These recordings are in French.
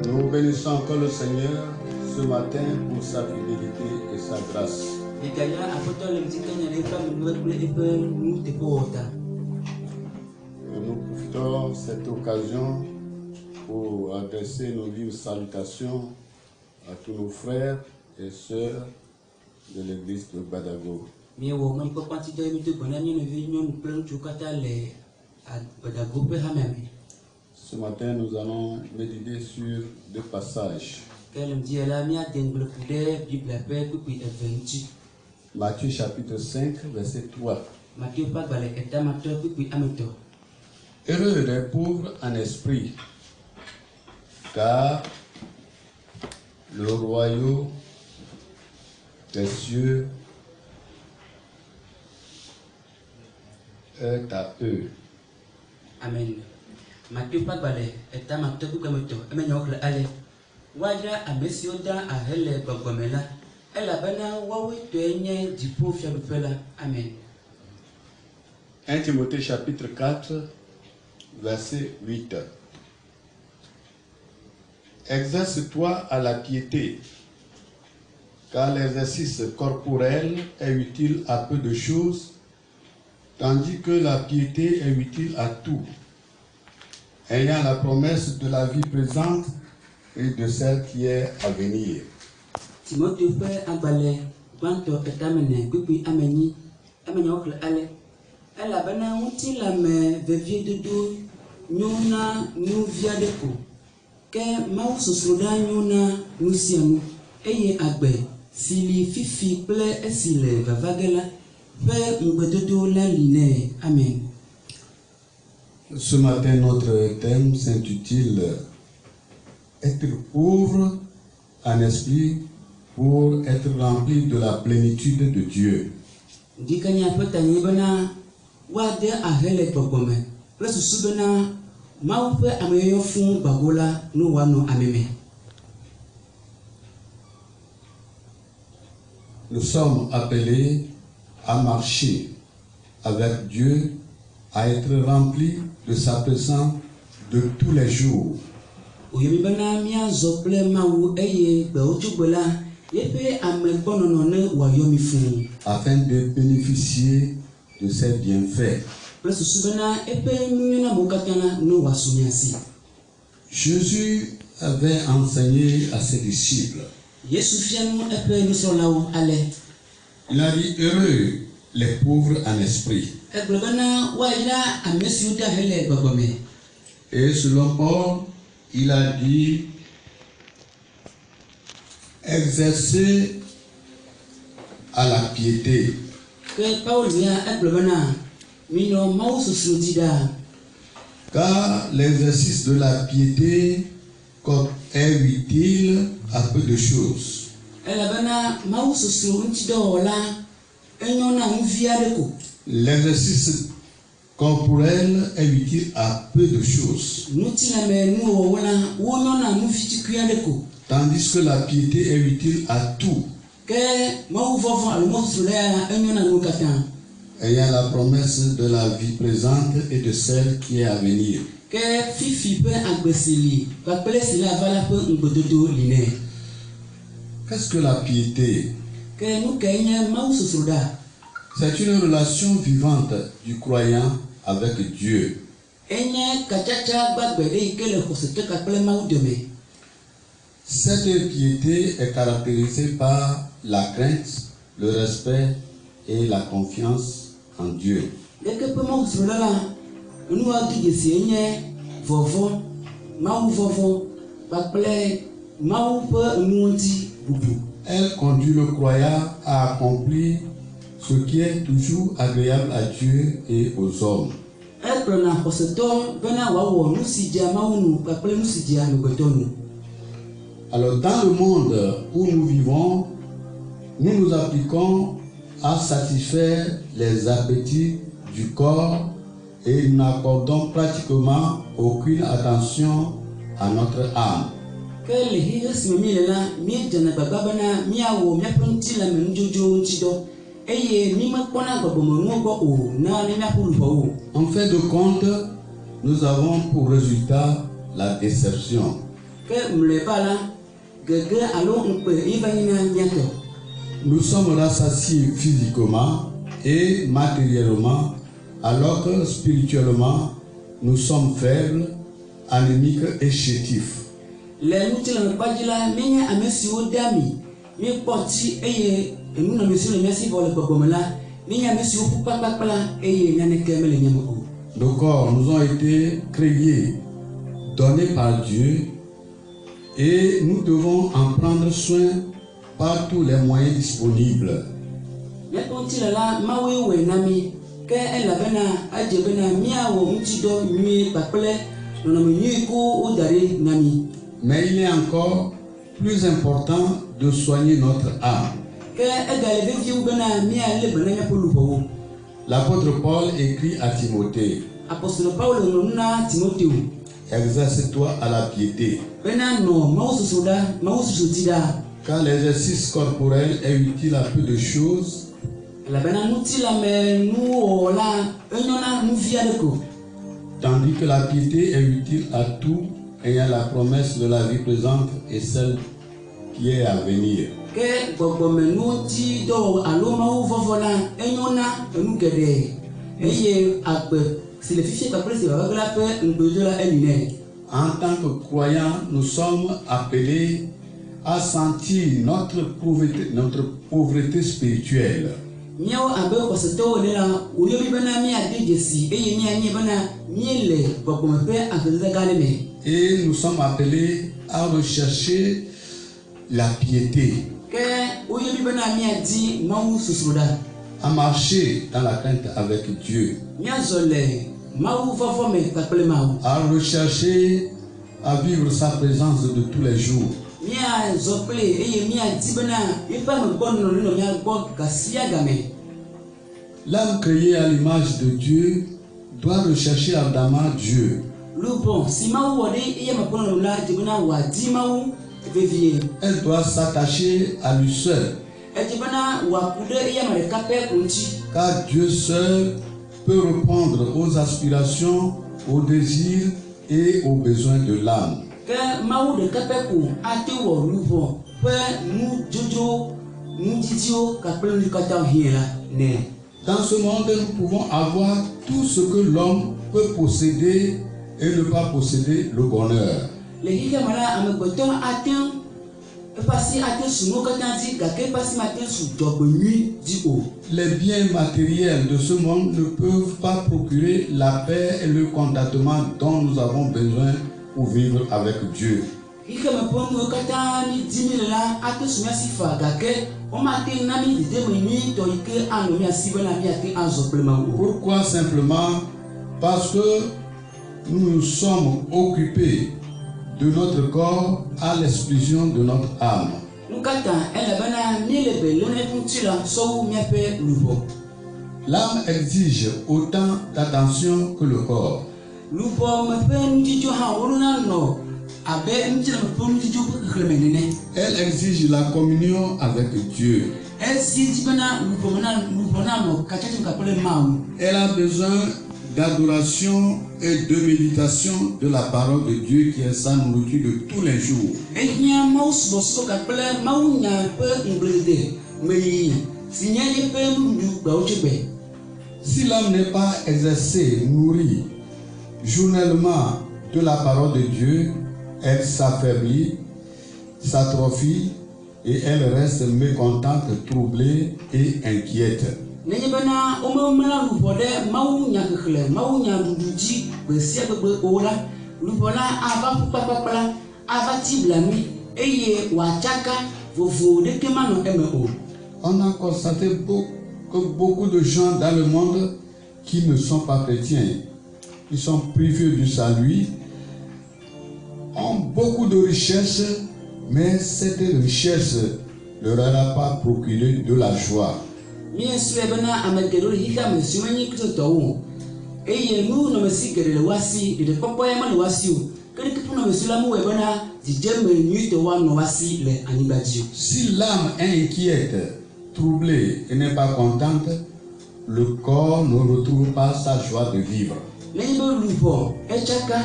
Nous bénissons encore le Seigneur ce matin pour sa fidélité et sa grâce. Nous profitons de cette occasion pour adresser nos vives salutations à tous nos frères et sœurs de l'église de Badago. Ce matin, nous allons méditer sur deux passages. Matthieu chapitre 5, verset 3. Heureux les pauvres en esprit, car le royaume des cieux est à eux. Amen. Matthieu Pagbale est à Matthieu Kukamoto, Emmanuel Ale. Wajra Amesioda a Hele Bagwamela, Elabana Wawi Tuenye Dipo Fiabufela. Amen. 1 Timothée chapitre 4, verset 8. Exerce-toi à la piété, car l'exercice corporel est utile à peu de choses, tandis que la piété est utile à tout, ayant la promesse de la vie présente et de celle qui est à venir. Timothée fait un balai, Banto et Amene, Kupi Ameni, Emmanuel Ale. Elabana Uti la me vevie de dos, Nuna, nous via de peau. Que Maus Soda Nuna, nous siamu, Eye Agbe, Sili Fifi Ple et Sile Vavagela, Père Mbedodo la Line. Amen. Ce matin, notre thème s'intitule Être pauvre en esprit pour être rempli de la plénitude de Dieu. Dikanya petani bana wade ahele gbogome plus subena maupe ameyo fun bagola no wano ameme. Nous sommes appelés à marcher avec Dieu, à être remplis de sa présence de tous les jours. Oyomi bana mia zople mawu eye gbe ojugbola yepe amegbonono ne wayomi fun afin de bénéficier de ses bienfaits. plus subena epe nyuna mokatana no wasumiasi. Jésus avait enseigné à ses disciples. Yesu fianu epe nisolawo ale. Il a dit heureux les pauvres en esprit. Eglobana wajira amesiuda hele gbogome. Et selon Paul, il a dit exercer à la piété. Que Paulia eglobana mino mausu dida. Car l'exercice de la piété est utile à peu de choses. L'exercice corporel est utile à peu de choses. Tandis que la piété est utile à tout, ayant la promesse de la vie présente et de celle qui est à venir. Qu'est-ce que la piété? C'est une relation vivante du croyant avec Dieu. Cette piété est caractérisée par la crainte, le respect et la confiance en Dieu. Elle conduit le croyant à accomplir ce qui est toujours agréable à Dieu et aux hommes. Alors dans le monde où nous vivons, nous nous appliquons à satisfaire les appétits du corps et nous n'accordons pratiquement aucune attention à notre âme. En fin de compte, nous avons pour résultat la déception. Nous sommes rassasiés physiquement et matériellement, alors que spirituellement, nous sommes faibles, anémiques et chétifs. Nos corps nous ont été créés, donnés par Dieu, et nous devons en prendre soin par tous les moyens disponibles. Mais il est encore plus important de soigner notre âme. L'apôtre Paul écrit à Timothée: exerce-toi à la piété, car l'exercice corporel est utile à peu de choses, tandis que la piété est utile à tout, ayant la promesse de la vie présente et celle qui est à venir. En tant que croyants, nous sommes appelés à sentir notre pauvreté spirituelle. Et nous sommes appelés à rechercher la piété, à marcher dans la crainte avec Dieu, à rechercher à vivre sa présence de tous les jours. L'âme créée à l'image de Dieu doit rechercher ardemment Dieu. Elle doit s'attacher à lui seul, car Dieu seul peut répondre aux aspirations, aux désirs et aux besoins de l'âme. Dans ce monde, nous pouvons avoir tout ce que l'homme peut posséder et ne pas posséder le bonheur. Les biens matériels de ce monde ne peuvent pas procurer la paix et le contentement dont nous avons besoin pour vivre avec Dieu. Pourquoi? Simplement parce que nous nous sommes occupés de notre corps à l'exclusion de notre âme. L'âme exige autant d'attention que le corps. Elle exige la communion avec Dieu. Elle a besoin d'adoration et de méditation de la parole de Dieu qui est sa nourriture de tous les jours. Si l'homme n'est pas exercé, nourri journellement de la parole de Dieu, elle s'affaiblit, s'atrophie et elle reste mécontente, troublée et inquiète. On a constaté que beaucoup de gens dans le monde qui ne sont pas chrétiens, qui sont privés du salut, ont beaucoup de richesses, mais cette richesse ne leur a pas procuré de la joie. Si l'âme est inquiète, troublée et n'est pas contente, le corps ne retrouve pas sa joie de vivre. nenye be lupo etsaka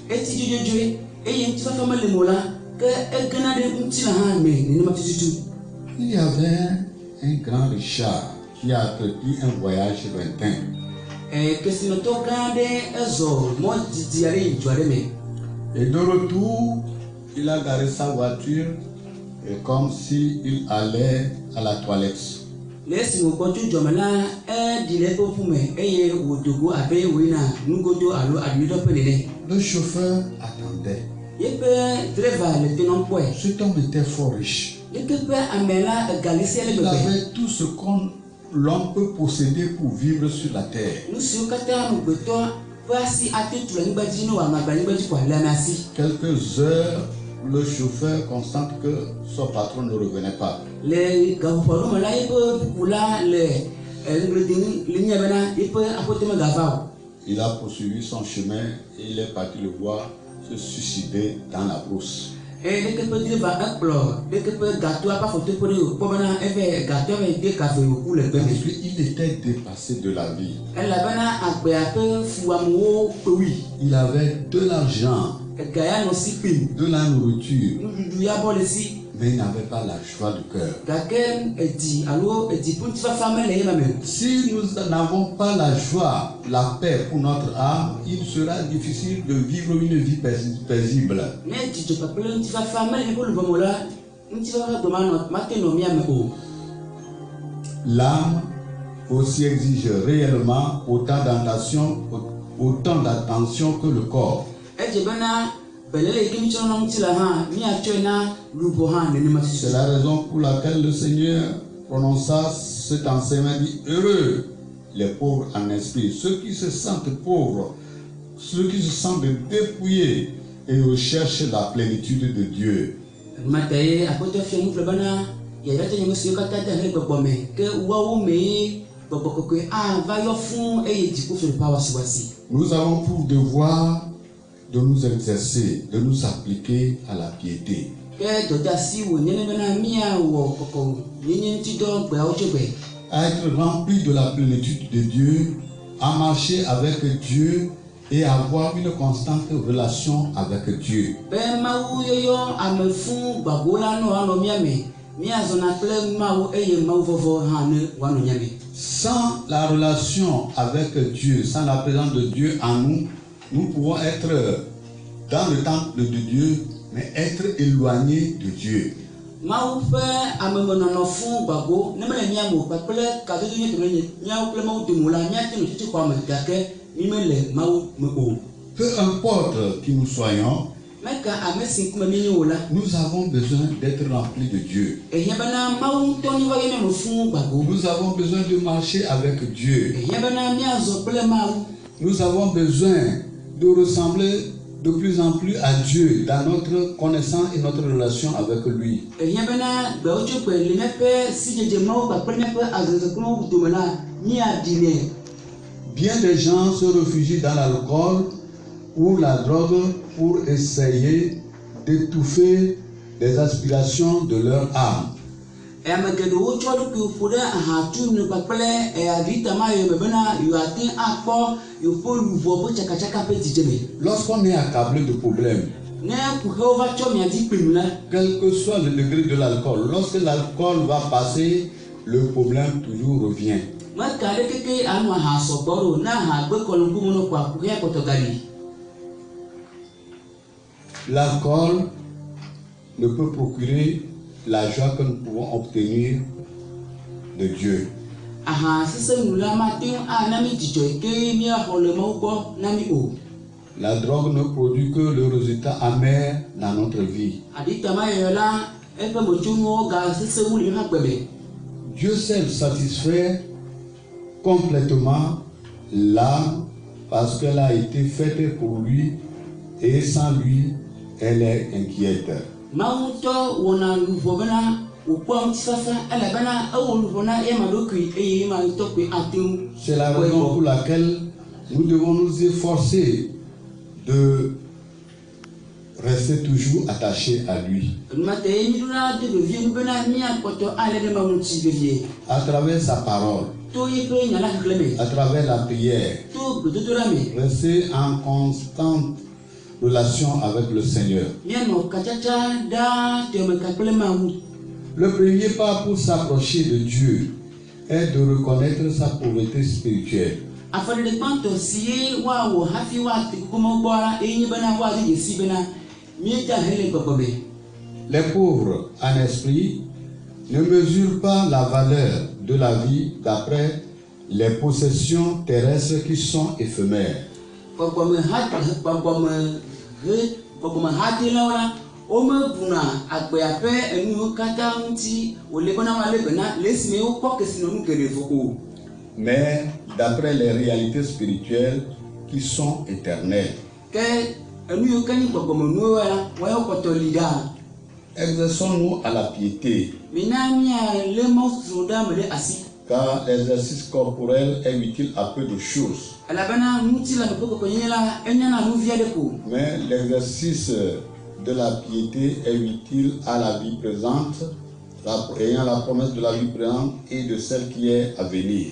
eti jojojoe eye ŋutifafa mele mo la ke egena ɖe ŋuti la hã me nenema tututu. Il y avait un grand Richard qui a entrepris un voyage lointain. Kesimetɔ gã aɖe ezɔ mɔ didi aɖe yi du aɖe me. Et de retour, il a garé sa voiture et comme s'il allait à la toilette. Le esime wòkpɔ tso dzɔme la, eɖi le eƒe ŋu me eye wòdo go abe woyina nugodo alo aɖuɖɔƒe nene. Le chauffeur attendait. Yeƒe driver le tenɔ kpɔe. Cet homme était fort riche. Leke ƒe ame la egali sia le Il gbegbe. avait tout ce l'homme peut posséder pour vivre sur la terre. Nu siwo katã amegbetɔ ƒe asi ate tu le anyigba dzi ne wòanɔ agbe anyigba dzi ko le ame asi. Quelques heures, le chauffeur constate que son patron ne revenait pas. Le gaƒoƒo me la yeƒe bubu la le ŋgbledi le nye bena yeƒe aƒetɔ megava o. Il a poursuivi son chemin et il est parti le voir se suicider dans la brousse. Leke ƒe driver ekplɔ leke ƒe gâteau ƒe afɔtoƒe ɖe wòkpɔ bena eve gâteau eve de kave wòku le gbe me. Parce qu'il était dépassé de la vie. Elabena agbea ƒe fu amewo kpewui. Il avait de l'argent, Ega ya nɔ si kpim. de la nourriture, Nuɖuɖu ya bɔ le si. mais il n'avait pas la joie du cœur. Gake edi alo edi ƒe ŋutifafa mele ye me. Si nous n'avons pas la joie, la paix pour notre âme, il sera difficile de vivre une vie paisible. Ne dzidzɔ kpakple ŋutifafa mele miƒe lubɔme la, ŋutifafa gbe mate nɔ mía me o. L'âme aussi exige réellement autant d'attention que le corps. Edze bena belele yi ke mitsɔ na ŋuti la hã míatsɔe na lubɔ hã nenema C'est tutu. la raison pour laquelle le Seigneur prononça cet enseignement, dit heureux les pauvres en esprit, ceux qui se sentent pauvres, ceux qui se sentent dépouillés et recherchent la plénitude de Dieu. Mata ye aƒetɔ fia nu ƒle bena yayatɔ nye siwo katã de hele gbɔgbɔ me ke woawo mee gbɔgbɔ kɔkɔe ava yɔ fũu eye dziƒo fli ƒe awasiwasi. Nous avons pour devoir de nous exercer, de nous appliquer à la piété. Ke dɔdeasi wònye ne bena míawɔ kɔkɔ nyenye ŋuti dɔ gbeawo tso gbe. À être rempli de la plénitude de Dieu, à marcher avec Dieu et avoir une constante relation avec Dieu. Be Mawu yɔyɔ ame fũu gbagbo la nɔ anɔ mía me, míazɔna kple Mawu eye Mawu vɔvɔ hã ne wòanɔ mía me. Sans la relation avec Dieu, sans la présence de Dieu en nous, nous pouvons être dans le temple de Dieu, mais être éloignés de Dieu. Mawu ƒe amemenɔnɔ fũu gbagbo ne mele mía me o kpakple kadodo nye tome nye míawo kple Mawu dome o la míate no titi xɔa me gake mí mele Mawu me o. Peu importe qui nous soyons, Meka ame si ŋkume mí nye o la. nous avons besoin d'être remplis de Dieu. Ehia bena Mawu ŋutɔ ne va yɔ mía me fũu gbagbo. Nous avons besoin de marcher avec Dieu. Ehia bena míazɔ kple Mawu. Nous avons besoin de ressembler de plus en plus à Dieu dans notre connaissance et notre relation avec lui. Ehia bena gbewo tso gbe le míaƒe sidzedze Mawu kpakple míaƒe azɔzɔ kple Mawu dome la míaɖi nɛ. Bien des gens se réfugient dans l'alcool ou la drogue pour essayer d'étouffer les aspirations de leur âme. Ame geɖewo tsɔ ɖokuiwo ƒo ɖe ahatunu kpakple aɖitama yome bena yewoate akpɔ yewoƒe luʋɔ ƒe tsakatsaka ƒe dzidzeme. Lorsqu'on est accablé de problèmes, Ne kuxewo va tsɔ mia dzi kplim la, quel que soit le degré de l'alcool, lorsque l'alcool va passer, le problème toujours revient. meka ɖe keke anɔ aha sɔgbɔ ɖo ne aha gbe kɔlu ŋkume nɔ kɔa kuxea kpɔtɔ gali. L'alcool ne peut procurer la joie que nous pouvons obtenir de Dieu. Aha sesẽnu la mate ŋu ana mi dzidzɔ yi ke míaxɔ le Mawu gbɔ na mi o. La drogue ne produit que le résultat amer dans notre vie. Aɖitama yeye la eƒe metsonuwo ga sesẽ wu le míaƒe agbe me. Dieu sait satisfaire complètement l'âme parce qu'elle a été faite pour lui et sans lui, elle est inquiète. Mawu ŋutɔ wɔna luʋɔ bena wòkpɔ ŋutifafa elabena ewɔ luʋɔ na ema ɖokui eye ema ŋutɔ koe ate ŋu. C'est la raison pour laquelle nous devons nous efforcer de rester toujours attachés à lui. Enumate ye míɖona de vevie nu bena míakpɔtɔ alé ɖe Mawu ŋuti vevie. À travers sa parole, à travers la prière. Restez en constante relation avec le Seigneur. Le premier pas pour s'approcher de Dieu est de reconnaître sa pauvreté spirituelle. Les pauvres en esprit ne mesurent pas la valeur de la vie d'après les possessions terrestres qui sont éphémères. Mais d'après les réalités spirituelles qui sont éternelles. Exerçons-nous à la piété, car l'exercice corporel est utile à peu de choses. Mais l'exercice de la piété est utile à la vie présente, ayant la promesse de la vie présente et de celle qui est à venir.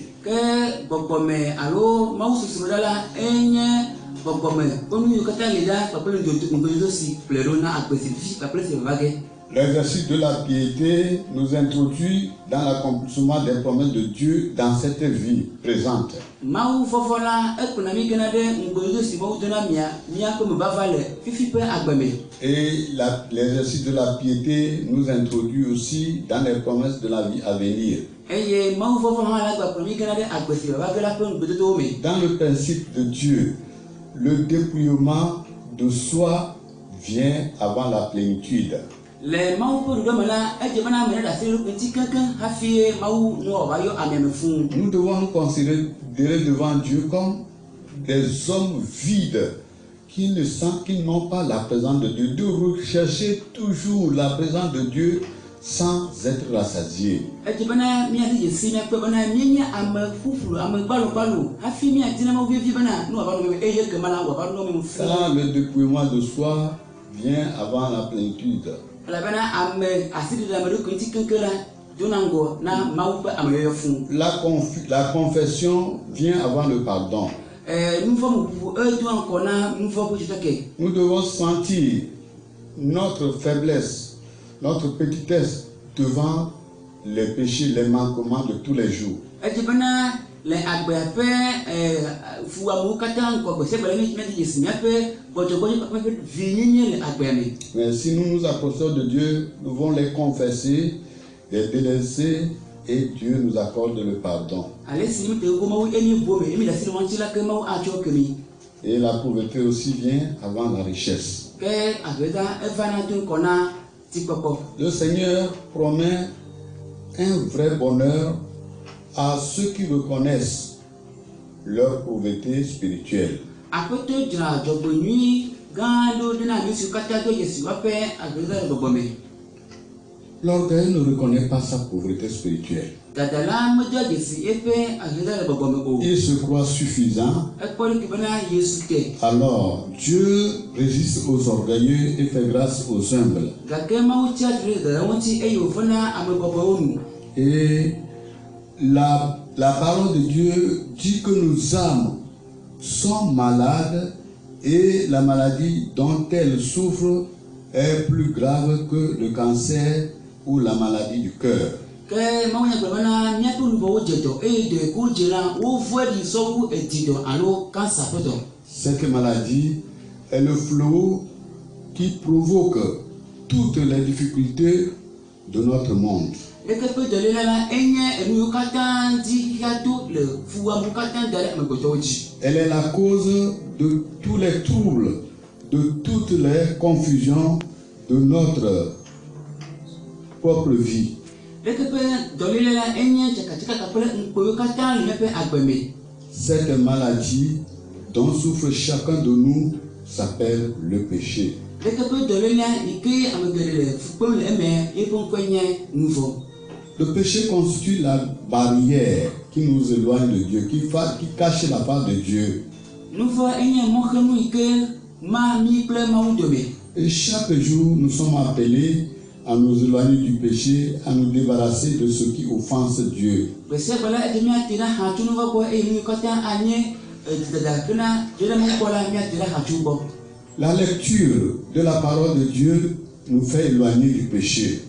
L'exercice de la piété nous introduit dans l'accomplissement des promesses de Dieu dans cette vie présente. Et l'exercice de la piété nous introduit aussi dans les promesses de la vie à venir. Dans le principe de Dieu, le dépouillement de soi vient avant la plénitude. Nous devons nous considérer devant Dieu comme des hommes vides qui n'ont pas la présence de Dieu, de rechercher toujours la présence de Dieu sans être rassasiés. Car le dépouillement de soi vient avant la plénitude. La confession vient avant le pardon. Nous devons sentir notre faiblesse, notre petitesse devant les péchés, les manquements de tous les jours. Mais si nous nous approchons de Dieu, nous devons les confesser, les délaisser, et Dieu nous accorde le pardon. Et la pauvreté aussi vient avant la richesse. Le Seigneur promet un vrai bonheur à ceux qui reconnaissent leur pauvreté spirituelle. L'orgueil ne reconnaît pas sa pauvreté spirituelle. Il se croit suffisant. Alors, Dieu résiste aux orgueilleux et fait grâce aux humbles. Et la parole de Dieu dit que nos âmes sont malades et la maladie dont elles souffrent est plus grave que le cancer ou la maladie du cœur. Cette maladie est le fléau qui provoque toutes les difficultés de notre monde. Elle est la cause de tous les troubles, de toutes les confusions de notre propre vie. Cette maladie dont souffre chacun de nous s'appelle le péché. Le péché constitue la barrière qui nous éloigne de Dieu, qui cache la face de Dieu. Et chaque jour, nous sommes appelés à nous éloigner du péché, à nous débarrasser de ce qui offense Dieu. La lecture de la parole de Dieu nous fait éloigner du péché.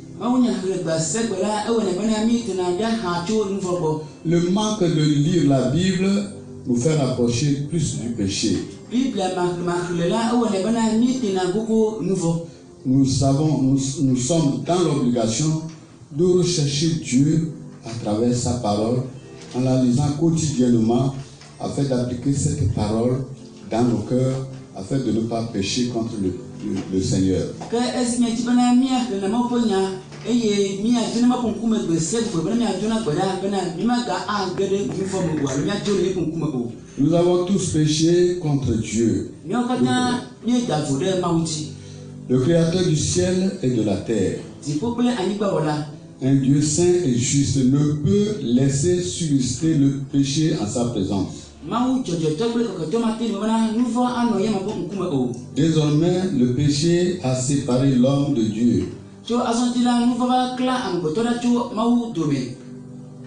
Le manque de lire la Bible nous fait rapprocher plus du péché. Nous sommes dans l'obligation de rechercher Dieu à travers sa parole en la lisant quotidiennement afin d'appliquer cette parole dans nos cœurs afin de ne pas pécher contre le Seigneur. Nous avons tous péché contre Dieu, le Créateur du ciel et de la terre. Un Dieu saint et juste ne peut laisser subsister le péché en sa présence. Désormais, le péché a séparé l'homme de Dieu.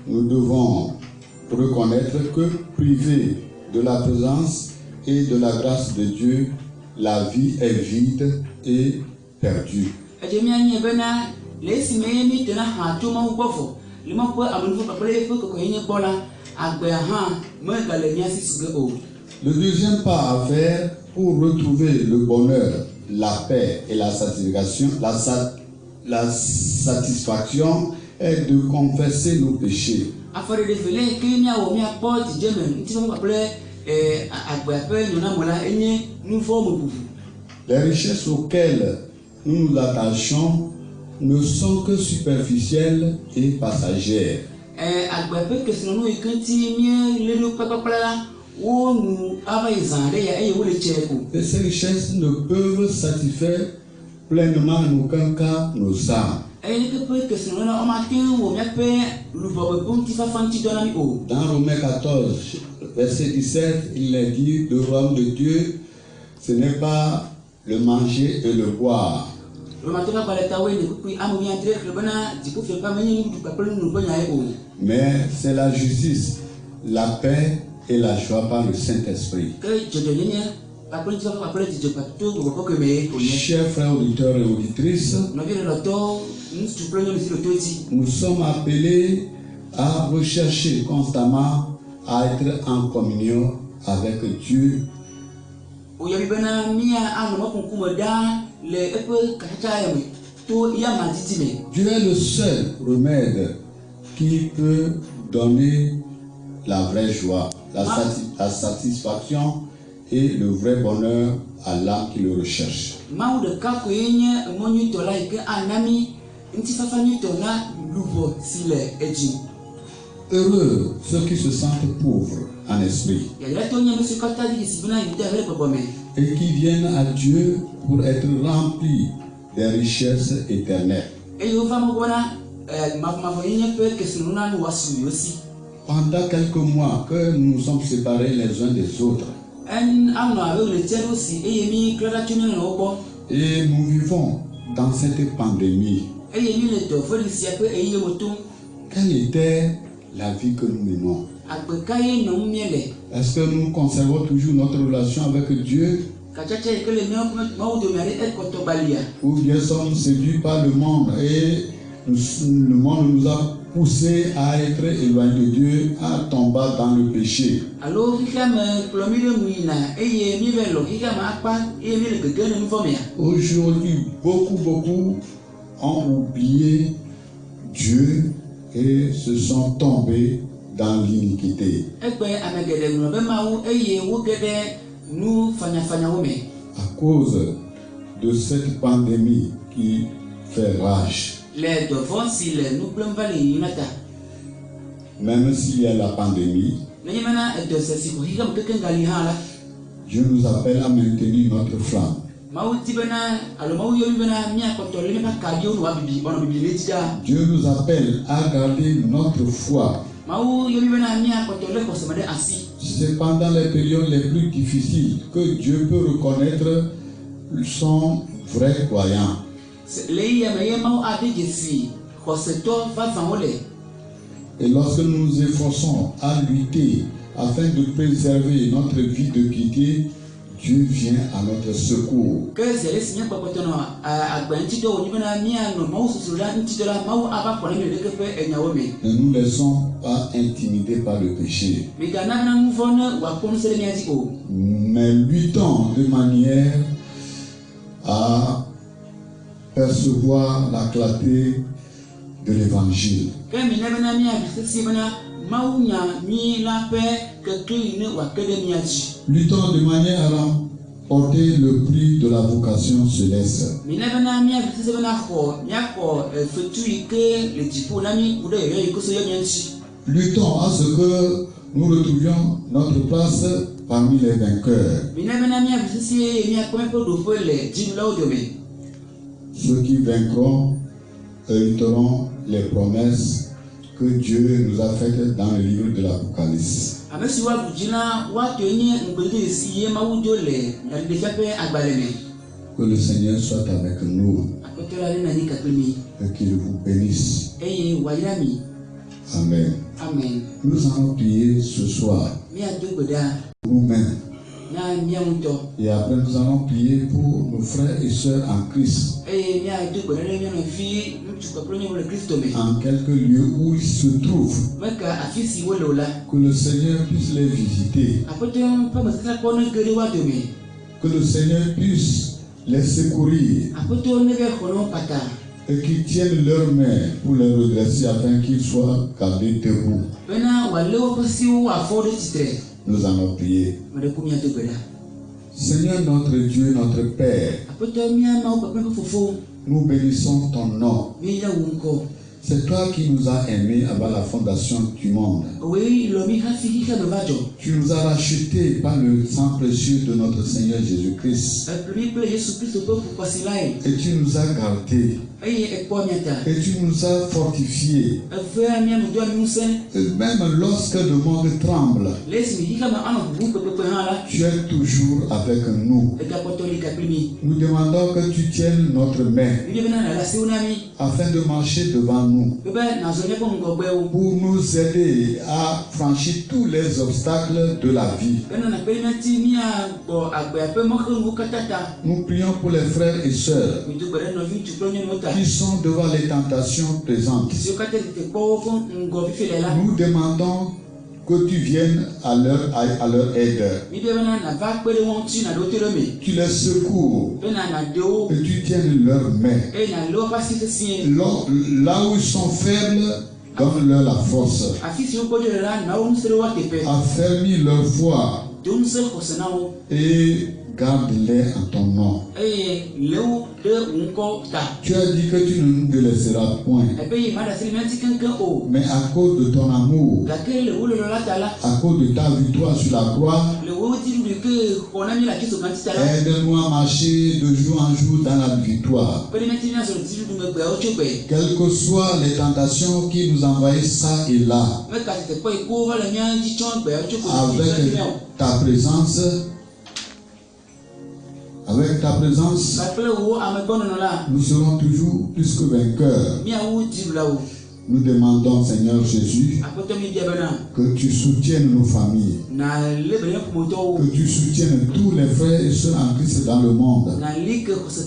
Nous devons reconnaître que privé de la présence et de la grâce de Dieu, la vie est vide et perdue. Le deuxième pas à faire pour retrouver le bonheur, la paix et la satisfaction, est de confesser nos péchés. Les richesses auxquelles nous nous attachons ne sont que superficielles et passagères. Et ces richesses ne peuvent satisfaire pleinement en aucun cas nos âmes. Dans Romains 14, verset 17, il est dit, le royaume de Dieu, ce n'est pas le manger et le boire. Mais c'est la justice, la paix et la joie par le Saint-Esprit. Chers frères auditeurs et auditrices, nous sommes appelés à rechercher constamment à être en communion avec Dieu. Dieu est le seul remède qui peut donner la vraie joie, la satisfaction et le vrai bonheur à l'âme qui le recherche. Heureux ceux qui se sentent pauvres en esprit et qui viennent à Dieu pour être remplis des richesses éternelles. Pendant quelques mois que nous sommes séparés les uns des autres, et nous vivons dans cette pandémie, quelle était la vie que nous menons? Est-ce que nous conservons toujours notre relation avec Dieu? Ou bien sommes séduits par le monde et le monde nous a poussés à être éloignés de Dieu, à tomber dans le péché? Aujourd'hui, beaucoup ont oublié Dieu et se sont tombés dans l'iniquité. À cause de cette pandémie qui fait rage. Même s'il y a la pandémie, Dieu nous appelle à maintenir notre flamme. Dieu nous appelle à garder notre foi. C'est pendant les périodes les plus difficiles que Dieu peut reconnaître son vrai croyant. Et lorsque nous nous efforçons à lutter afin de préserver notre vie de piété, Dieu vient à notre secours. Ne nous laissons pas intimider par le péché, mais luttons de manière à percevoir la clarté de l'évangile. Luttons de manière à remporter le prix de la vocation céleste. Luttons à ce que nous retrouvions notre place parmi les vainqueurs. Ceux qui vaincront hériteront les promesses que Dieu nous a faites dans le livre de l'Apocalypse. Que le Seigneur soit avec nous et qu'il vous bénisse. Amen. Nous allons prier ce soir nous-mêmes. Et après nous allons prier pour nos frères et sœurs en Christ. En quelques lieux où ils se trouvent. Que le Seigneur puisse les visiter. Que le Seigneur puisse les secourir. Et qu'ils tiennent leurs mains pour les redresser afin qu'ils soient gardés debout. Nous allons prier. Seigneur notre Dieu, notre Père, nous bénissons ton nom. C'est toi qui nous as aimés avant la fondation du monde. Tu nous as rachetés par le sang précieux de notre Seigneur Jésus-Christ. Et tu nous as gardés. Et tu nous as fortifiés. Et même lorsque le monde tremble, tu es toujours avec nous. Nous demandons que tu tiennes notre main afin de marcher devant nous, pour nous aider à franchir tous les obstacles de la vie. Nous prions pour les frères et sœurs qui sont devant les tentations présentes. Nous demandons que tu viennes à leur aide. Tu les secours et tu tiennes leurs mains. Là où ils sont faibles, donne-leur la force. Affermis leur foi et garde-les en ton nom. Tu as dit que tu ne nous délaisseras point. Mais à cause de ton amour, à cause de ta victoire sur la croix, aide-nous à marcher de jour en jour dans la victoire. Quelles que soient les tentations qui nous envahissent ça et là, avec ta présence, nous serons toujours plus que vainqueurs. Nous demandons, Seigneur Jésus, que tu soutiennes nos familles, que tu soutiennes tous les frères et sœurs en Christ dans le monde, ceux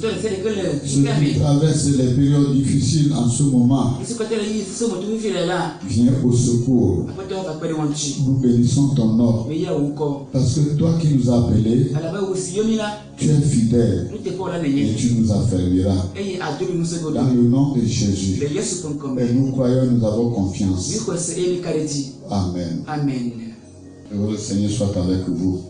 qui traversent les périodes difficiles en ce moment. Viens au secours. Nous bénissons ton nom, parce que toi qui nous as appelés, tu es fidèle et tu nous affermiras. Dans le nom de Jésus. Et nous croyons, nous avons confiance. Amen. Que le Seigneur soit avec vous.